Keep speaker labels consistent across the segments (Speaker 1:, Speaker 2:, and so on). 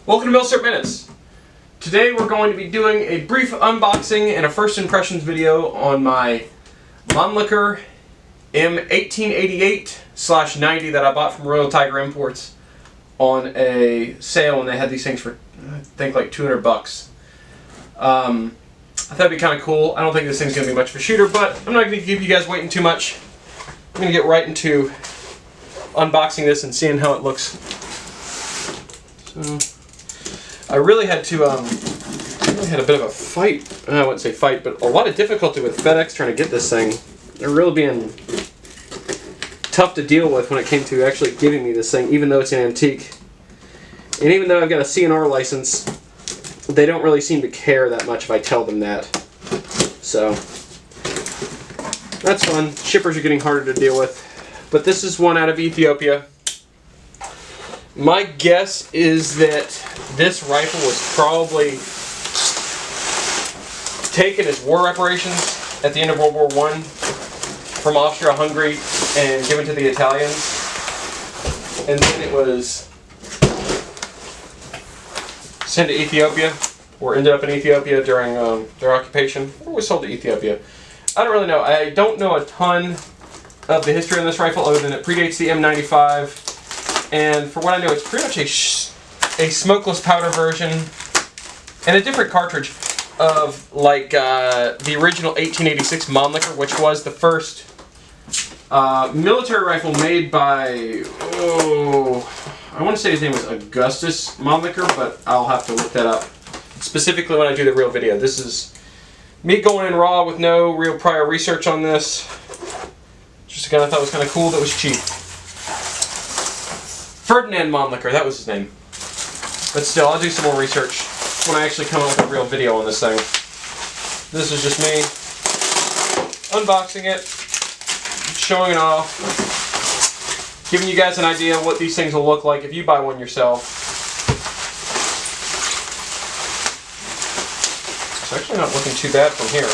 Speaker 1: Welcome to Milsurp Minutes. Today we're going to be doing a brief unboxing and a first impressions video on my Mannlicher M1888/90 that I bought from Royal Tiger Imports on a sale when they had these things for, I think, like $200. I thought it'd be kind of cool. I don't think this thing's going to be much of a shooter, but I'm not going to keep you guys waiting too much. I'm going to get right into unboxing this and seeing how it looks. So, I really had to, I had a bit of a fight, I wouldn't say fight, but a lot of difficulty with FedEx trying to get this thing. They're really being tough to deal with when it came to actually giving me this thing, even though it's an antique. And even though I've got a CNR license, they don't really seem to care that much if I tell them that. So, that's fun. Shippers are getting harder to deal with. But this is one out of Ethiopia. My guess is that this rifle was probably taken as war reparations at the end of World War I from Austria-Hungary and given to the Italians. And then it was sent to Ethiopia, or ended up in Ethiopia during their occupation, or was sold to Ethiopia. I don't really know. I don't know a ton of the history on this rifle other than it predates the M95. And for what I know, it's pretty much a smokeless powder version and a different cartridge of like the original 1886 Mannlicher, which was the first military rifle made by, I want to say his name was Augustus Mannlicher, but I'll have to look that up specifically when I do the real video. This is me going in raw with no real prior research on this. Just a gun I thought was kind of cool that was cheap. Ferdinand Mannlicher, that was his name. But still, I'll do some more research when I actually come up with a real video on this thing. This is just me unboxing it, showing it off, giving you guys an idea of what these things will look like if you buy one yourself. It's actually not looking too bad from here.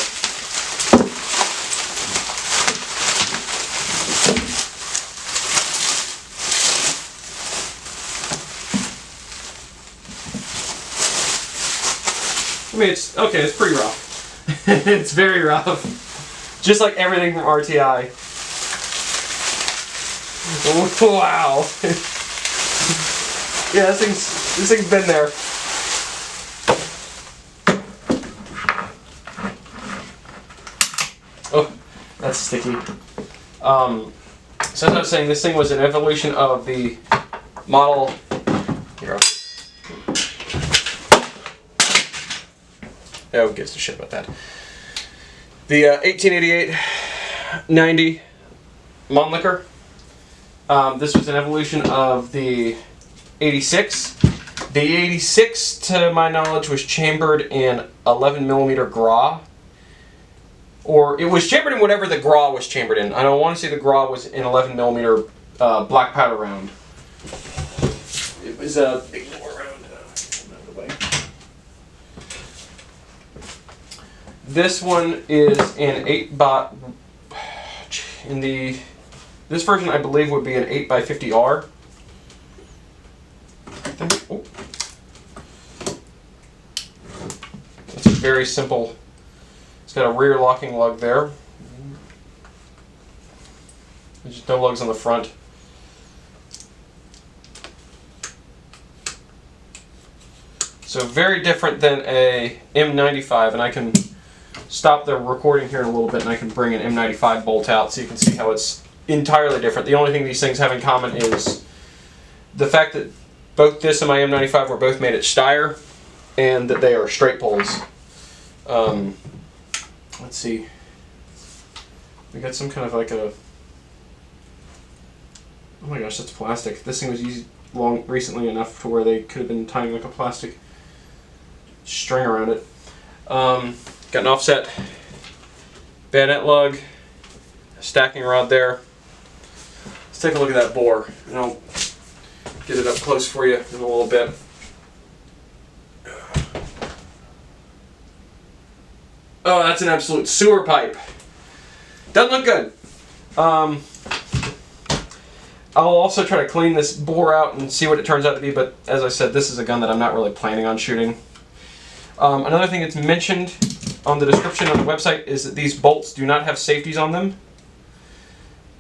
Speaker 1: I mean, it's pretty rough. It's very rough. Just like everything from RTI. Wow. Yeah, this thing's been there. Oh, that's sticky. So as I was saying, this thing was an evolution of the model. Here. Oh, who gives a shit about that? The 1888-90 Mannlicher. This was an evolution of the 86. The 86, to my knowledge, was chambered in 11mm Gras. Or it was chambered in whatever the Gras was chambered in. I don't want to say the Gras was in 11mm black powder round. It was a big more round. This one is an 8x. This version, I believe, would be an 8x50R. Oh. It's very simple. It's got a rear locking lug there. There's just no lugs on the front. So very different than a M95, and I can stop the recording here in a little bit and I can bring an M95 bolt out so you can see how it's entirely different. The only thing these things have in common is the fact that both this and my M95 were both made at Steyr and that they are straight pulls. Let's see. We got some kind of like a... Oh my gosh, that's plastic. This thing was used recently enough to where they could have been tying like a plastic string around it. Got an offset bayonet lug, a stacking rod there. Let's take a look at that bore, and I'll get it up close for you in a little bit. Oh, that's an absolute sewer pipe. Doesn't look good. I'll also try to clean this bore out and see what it turns out to be, but as I said, this is a gun that I'm not really planning on shooting. Another thing that's mentioned on the description on the website is that these bolts do not have safeties on them.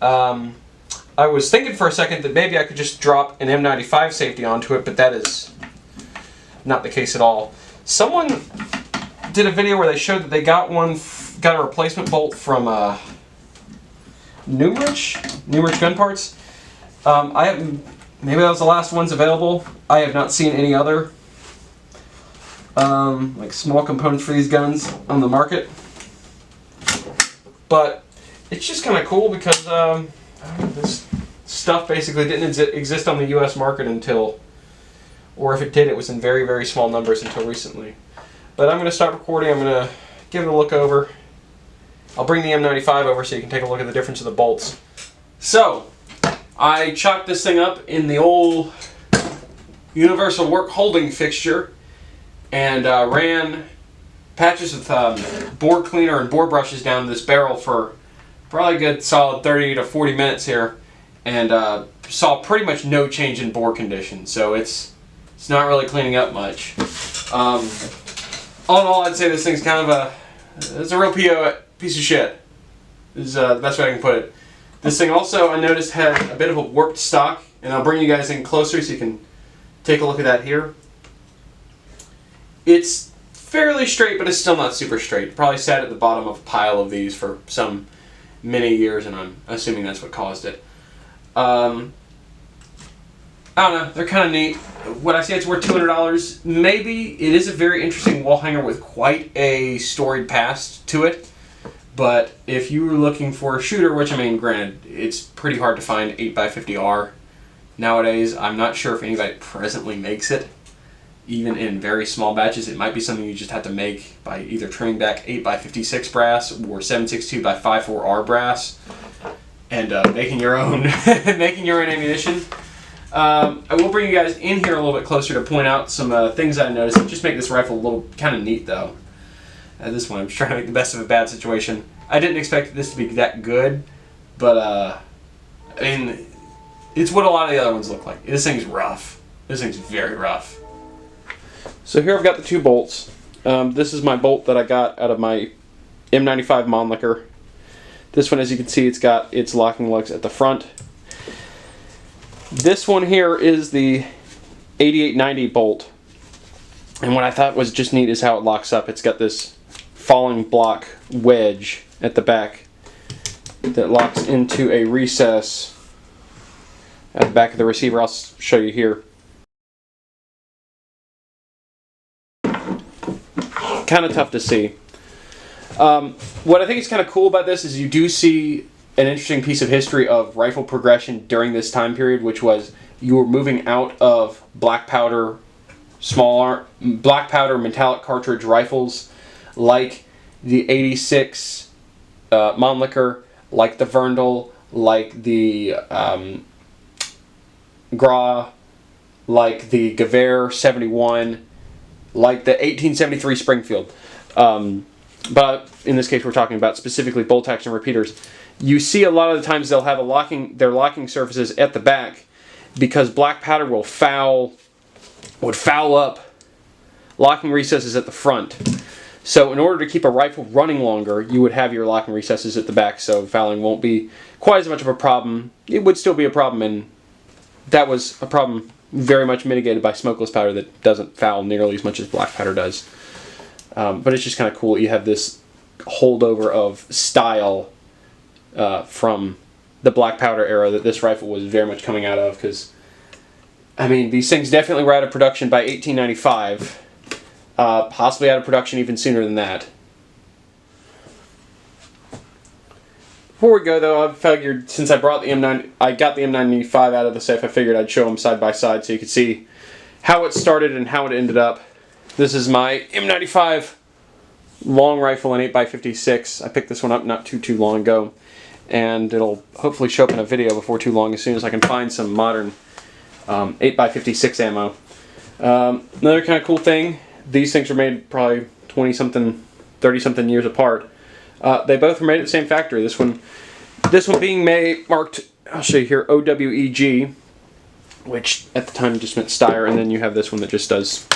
Speaker 1: I was thinking for a second that maybe I could just drop an M95 safety onto it, but that is not the case at all. Someone did a video where they showed that they got a replacement bolt from Numerich Gun Parts. Maybe that was the last ones available. I have not seen any other like small components for these guns on the market. But it's just kind of cool because this stuff basically didn't exist on the US market until, or if it did, it was in very, very small numbers until recently. But I'm going to start recording. I'm going to give it a look over. I'll bring the M95 over so you can take a look at the difference of the bolts. So, I chopped this thing up in the old universal work holding fixture and ran patches with bore cleaner and bore brushes down this barrel for probably a good solid 30 to 40 minutes here, and saw pretty much no change in bore condition. So it's not really cleaning up much. All in all, I'd say this thing's kind of it's a real piece of shit. Is the best way I can put it. This thing also, I noticed, had a bit of a warped stock, and I'll bring you guys in closer so you can take a look at that here. It's fairly straight, but it's still not super straight. It probably sat at the bottom of a pile of these for some many years, and I'm assuming that's what caused it. I don't know, they're kind of neat. Would I say it's worth $200? Maybe. It is a very interesting wall hanger with quite a storied past to it. But if you were looking for a shooter, which I mean, granted, it's pretty hard to find 8x50R nowadays. I'm not sure if anybody presently makes it, even in very small batches. It might be something you just have to make by either trimming back 8x56 brass or 7.62x54R brass and making your own ammunition. I will bring you guys in here a little bit closer to point out some things that I noticed that just make this rifle a little kind of neat, though. At this point, I'm just trying to make the best of a bad situation. I didn't expect this to be that good, but I mean, it's what a lot of the other ones look like. This thing's rough. This thing's very rough. So here I've got the two bolts. This is my bolt that I got out of my M95 Mannlicher. This one, as you can see, it's got its locking lugs at the front. This one here is the 8890 bolt. And what I thought was just neat is how it locks up. It's got this falling block wedge at the back that locks into a recess at the back of the receiver. I'll show you here. Kind of tough to see. What I think is kind of cool about this is you do see an interesting piece of history of rifle progression during this time period, which was you were moving out of black powder metallic cartridge rifles like the 86 Mannlicher, like the Verndl, like the Gra, like the Gewehr 71, like the 1873 Springfield. But in this case we're talking about specifically bolt action repeaters. You see a lot of the times they'll have their locking surfaces at the back because black powder would foul up locking recesses at the front. So in order to keep a rifle running longer, you would have your locking recesses at the back, so fouling won't be quite as much of a problem. It would still be a problem, and that was a problem very much mitigated by smokeless powder that doesn't foul nearly as much as black powder does. But it's just kind of cool. You have this holdover of style from the black powder era that this rifle was very much coming out of, because I mean, these things definitely were out of production by 1895. Possibly out of production even sooner than that. Before we go, though, I figured since I got the M95 out of the safe, I figured I'd show them side by side so you could see how it started and how it ended up. This is my M95 long rifle in 8x56. I picked this one up not too long ago, and it'll hopefully show up in a video before too long as soon as I can find some modern 8x56 ammo. Another kind of cool thing, these things were made probably 20-something, 30-something years apart. They both were made at the same factory. This one being marked I'll show you here, OWEG, which at the time just meant Steyr, and then you have this one that just does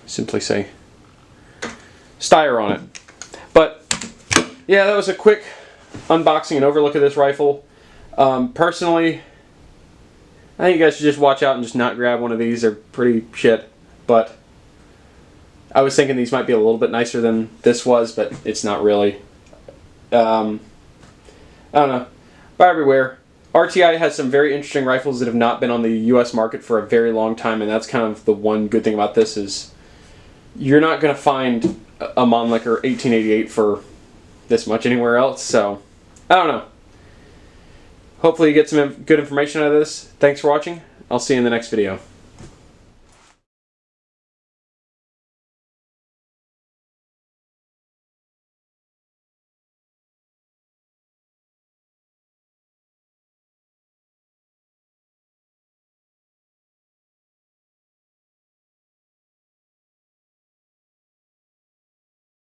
Speaker 1: simply say Steyr on it. But yeah, that was a quick unboxing and overlook of this rifle. Personally, I think you guys should just watch out and just not grab one of these. They're pretty shit, but I was thinking these might be a little bit nicer than this was, but it's not really. I don't know. Buy everywhere. RTI has some very interesting rifles that have not been on the US market for a very long time, and that's kind of the one good thing about this is you're not going to find a Mannlicher 1888 for this much anywhere else, so I don't know. Hopefully you get some good information out of this. Thanks for watching. I'll see you in the next video.